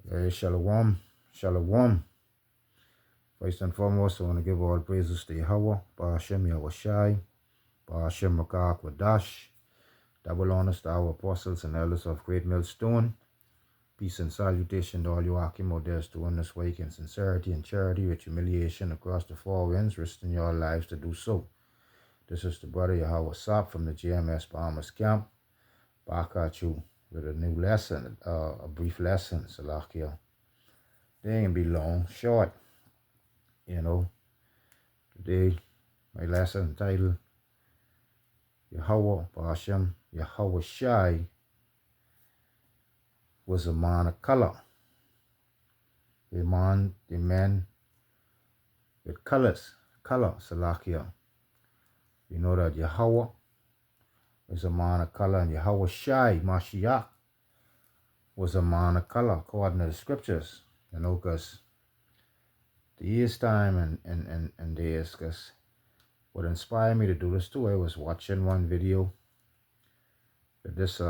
Shalom, shalom. First and foremost, I want to give all praises to Yahweh, Ba'ashem Yahushai, Ba'ashem Rakak Wadash. Double honors to our apostles and elders of Great Millstone. Peace and salutation to all you Akim out there doing this work in sincerity and charity with humiliation across the four winds, risking your lives to do so. This is the brother Yahweh Sap from the GMS Bahamas camp. Back at you with a new lesson, a brief lesson, Salakia. They ain't be long, short. Today my lesson titled Yahweh Ba'ashem Yahweh Shai was a man of color. A man with color, Salakia. We know that Yahweh is a man of color, and Yahweh Shai, Mashiach, was a man of color according to the scriptures. Because the is time and days, because what inspired me to do this too, I was watching one video that this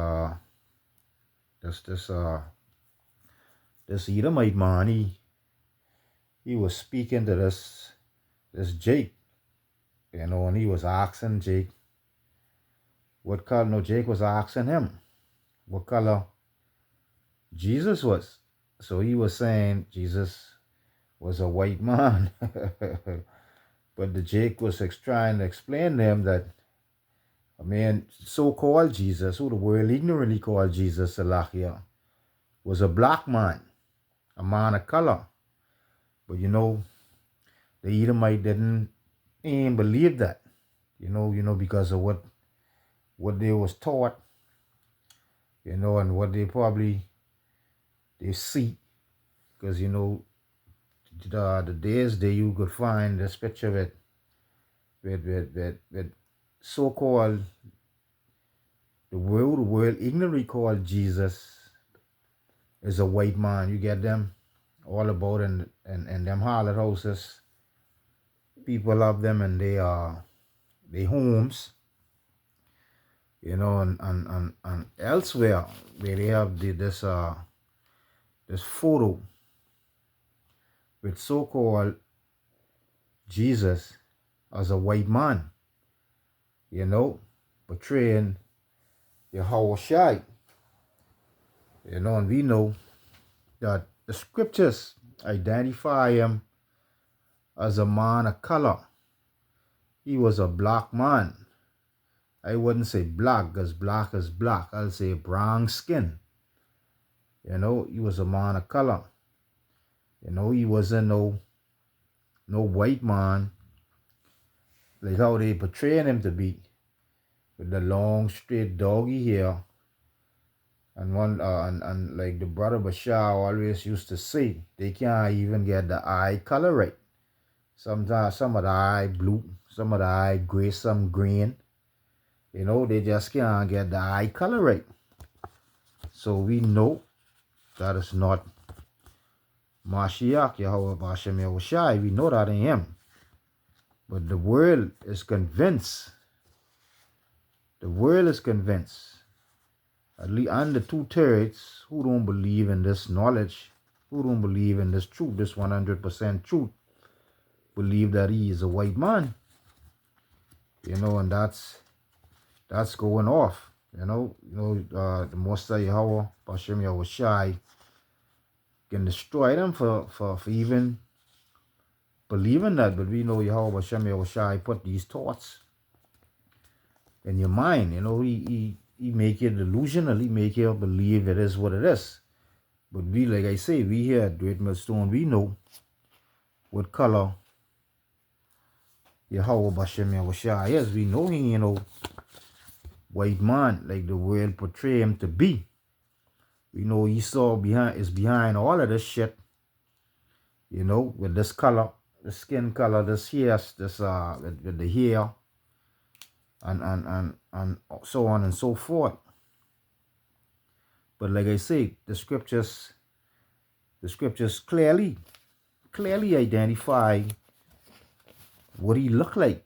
Edomite man, he was speaking to this Jake, and he was asking Jake what color. No, Jake was asking him what color Jesus was. So he was saying Jesus was a white man. But the Jake was trying to explain to him that a man so-called Jesus, who the world ignorantly called Jesus, Salakia, was a black man, a man of color. But the Edomite didn't believe that, because of what they was taught, and what they see. Because, the days that you could find this picture with so-called, the world ignorantly called Jesus is a white man. You get them all about in them harlot houses. People love them and they homes, and elsewhere where they have this photo with so-called Jesus as a white man, portraying Yahweh Shai. And we know that the scriptures identify him as a man of color. He was a black man. I wouldn't say black, because black is black. I'll say brown skin. He was a man of color. He wasn't no white man like how they portraying him to be, with the long straight doggy hair, and one and like the brother Bashar always used to say, they can't even get the eye color right. Sometimes some of the eye blue, some of the eye gray, some green. They just can't get the eye color right. So we know that is not Mashiach, Yahweh Ba'ashem Yahushai. We know that in him. But the world is convinced. The world is convinced. At least under 2/3 who don't believe in this knowledge, who don't believe in this truth, this 100% truth, believe that he is a white man. And that's going off. The Most High Yahweh Ba'ashem Yahushai can destroy them for even believing that. But we know Yahweh Ba'ashem Yahushai put these thoughts in your mind. He make it delusional. He make you believe it is what it is. But we, like I say, we here at Great Millstone, we know what color Yahweh Ba'ashem Yahushai is. We know he ain't no white man like the world portray him to be. We know Esau is behind all of this shit. With this color, the skin color, this hair, with the hair, and so on and so forth. But like I say, the scriptures clearly identify what he looked like,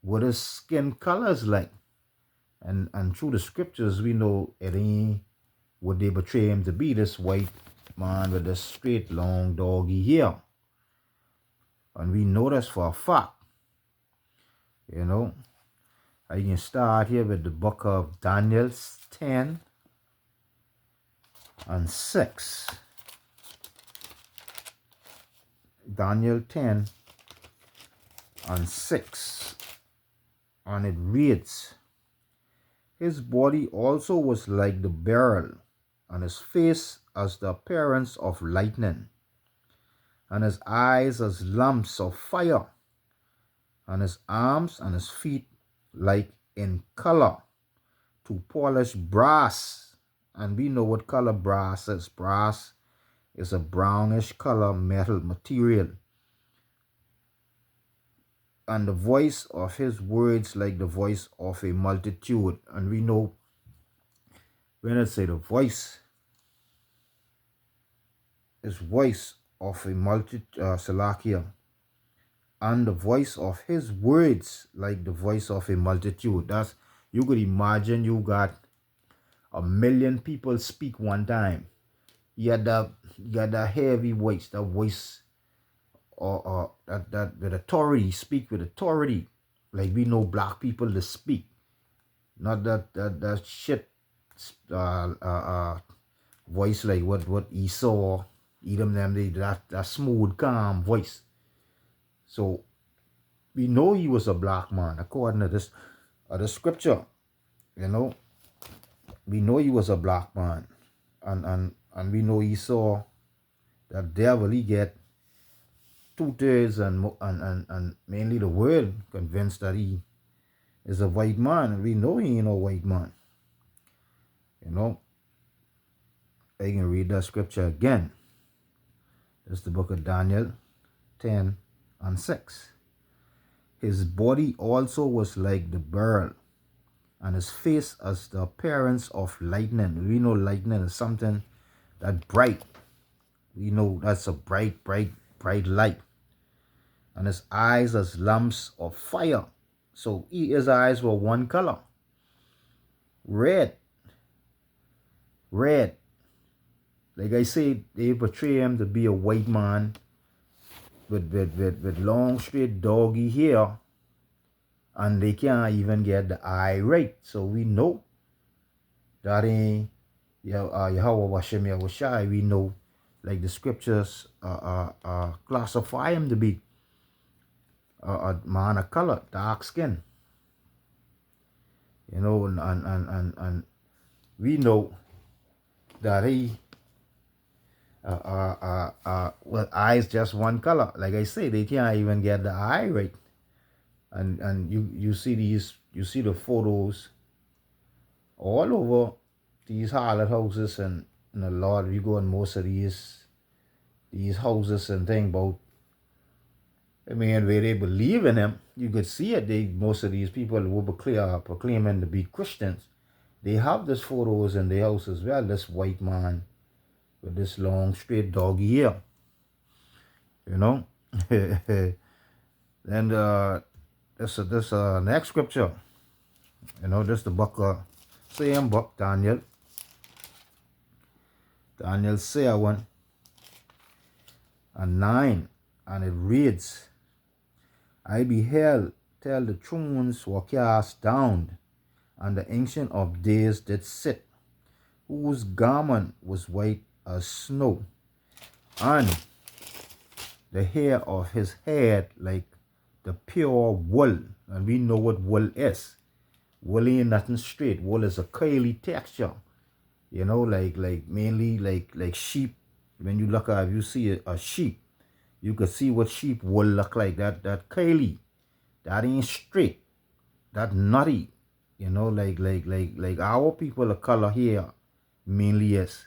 what his skin color is like. And through the scriptures, we know it ain't what they portray him to be, this white man with the straight long doggy hair. And we know this for a fact. You know, I can start here with the book of Daniel 10 and 6. Daniel 10 and 6. And it reads, his body also was like the beryl, and his face as the appearance of lightning, and his eyes as lamps of fire, and his arms and his feet like in color to polished brass. And we know what color brass is. Brass is a brownish color metal material. And the voice of his words like the voice of a multitude. And we know when I say the voice, is voice of a multitude, Salakia, and the voice of his words like the voice of a multitude. That's, you could imagine you got 1,000,000 people speak one time. You got that heavy voice, that voice, or that with authority, speak with authority, like we know black people to speak, not that shit voice like what Esau, Edom them, that smooth, calm voice. So we know he was a black man according to this the scripture. You know, we know he was a black man, and we know Esau, that devil, he get 2/3 and mainly the world convinced that he is a white man, and we know he ain't no white man. You know, I can read that scripture again. It's the book of Daniel 10 and 6. His body also was like the beryl, and his face as the appearance of lightning. We know lightning is something that bright. We know that's a bright light. And his eyes as lamps of fire. So his eyes were one color. Red. Like I said, they portray him to be a white man with long, straight, doggy hair. And they can't even get the eye right. So we know that ain't Yahweh Hashem Yahushai. We know, like the scriptures classify him to be a man of color, dark skin. You know, and we know that he well, eyes just one color. Like I say, they can't even get the eye right. And you see the photos all over these harlot houses, and a lot we go in most of these houses and think about, I mean, where they believe in him, you could see it. Most of these people who were proclaiming to be Christians, they have this photos in their house as well. This white man with this long, straight doggy hair. You know? And this next scripture. You know, this the book same book, Daniel 7 and 9. And it reads, I beheld till the thrones were cast down, and the Ancient of Days did sit, whose garment was white as snow, and the hair of his head like the pure wool. And we know what wool is. Wool ain't nothing straight. Wool is a curly texture. You know, like mainly like sheep. When you look at, if you see a sheep, you can see what sheep wool look like. That curly. That ain't straight. That nutty. You know, like our people of color here mainly is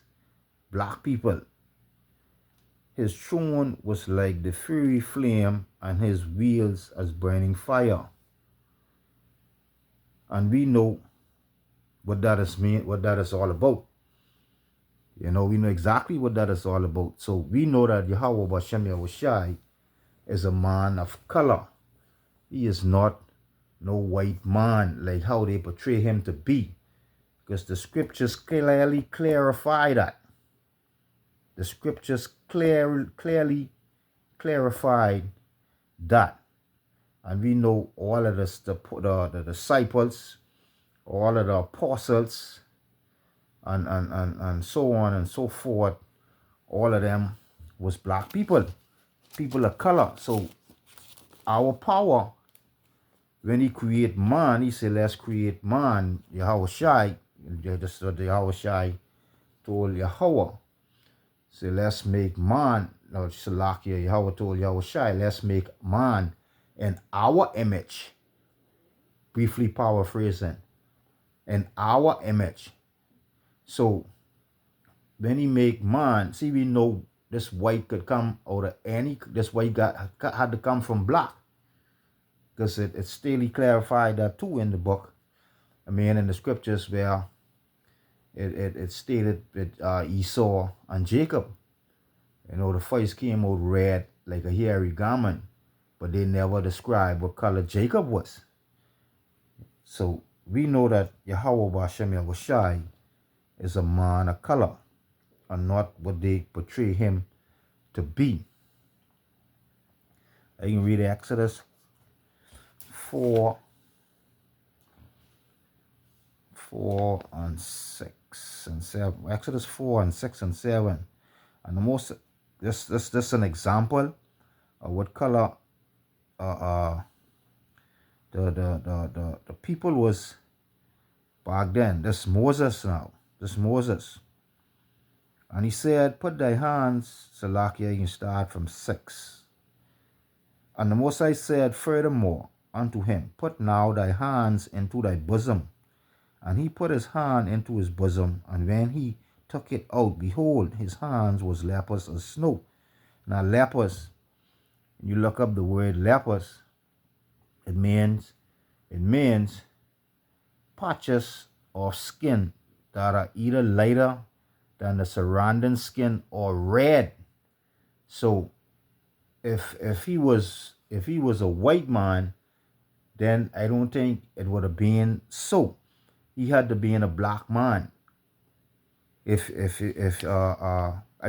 black people. His throne was like the fiery flame, and his wheels as burning fire. And we know what that is all about. You know, we know exactly what that is all about. So we know that Yahweh Hashem Yahushai is a man of color. He is not no white man like how they portray him to be, because the scriptures clearly clarify that. the scriptures clearly clarified that. And we know all of this, the disciples, all of the apostles, and so on and so forth, all of them was black people, people of color. So our power, when he create man, he said, let's create man. Yahweh Shai, just what Yahweh Shai told Yahweh. Say, let's make man. No, Salakia, Yahweh told Yahweh Shai, let's make man in our image. Briefly paraphrasing, in our image. So when he make man, see, we know this white could come out of this white had to come from black. Because it's still clarified that too in the book. I mean, in the scriptures where it stated that Esau and Jacob, the first came out red like a hairy garment, but they never described what color Jacob was. So we know that Yahweh Bashem Yahushai is a man of color, and not what they portray him to be. I can read Exodus 4 and 6 and 7. Exodus 4 and 6 and 7. And the most, this an example of what color the people was back then. This Moses now. This Moses. And he said, put thy hands, Salakia, you can start from 6. And the Most High said furthermore unto him, put now thy hands into thy bosom. And he put his hand into his bosom, and when he took it out, behold, his hands was leprous as snow. Now leprous, you look up the word leprous, it means patches of skin that are either lighter than the surrounding skin or red. So if he was a white man, then I don't think it would have been so. He had to be in a black man. I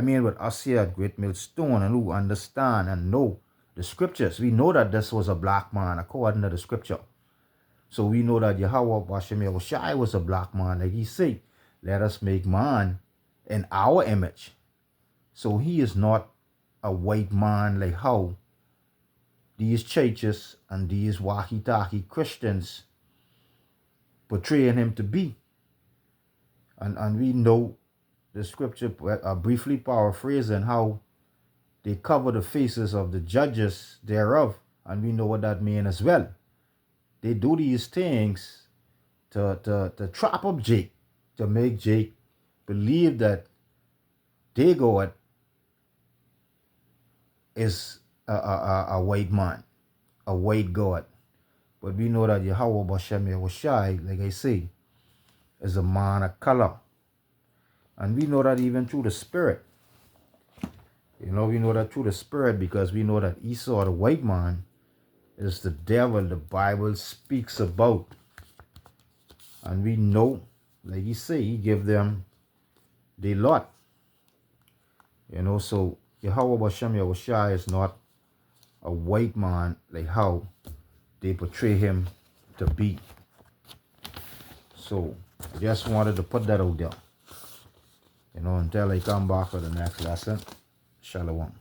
mean, with us here at Great Millstone and who understand and know the scriptures, we know that this was a black man according to the scripture. So we know that Yahweh Bashem Yahushai was a black man. Like he said, let us make man in our image. So he is not a white man like how these churches and these Wahitaki Christians portraying him to be. And we know the scripture, briefly paraphrasing how they cover the faces of the judges thereof. And we know what that means as well. They do these things to trap up Jake, to make Jake believe that their God is a white man, a white God. But we know that Yahweh Bashem Yahushai, like I say, is a man of color. And we know that even through the spirit. We know that through the spirit, because we know that Esau, the white man, is the devil the Bible speaks about. And we know, like he say, he give them the lot. So Yahweh Bashem Yahushai is not a white man like how they portray him to be. So I just wanted to put that out there. Until I come back for the next lesson. Shalom.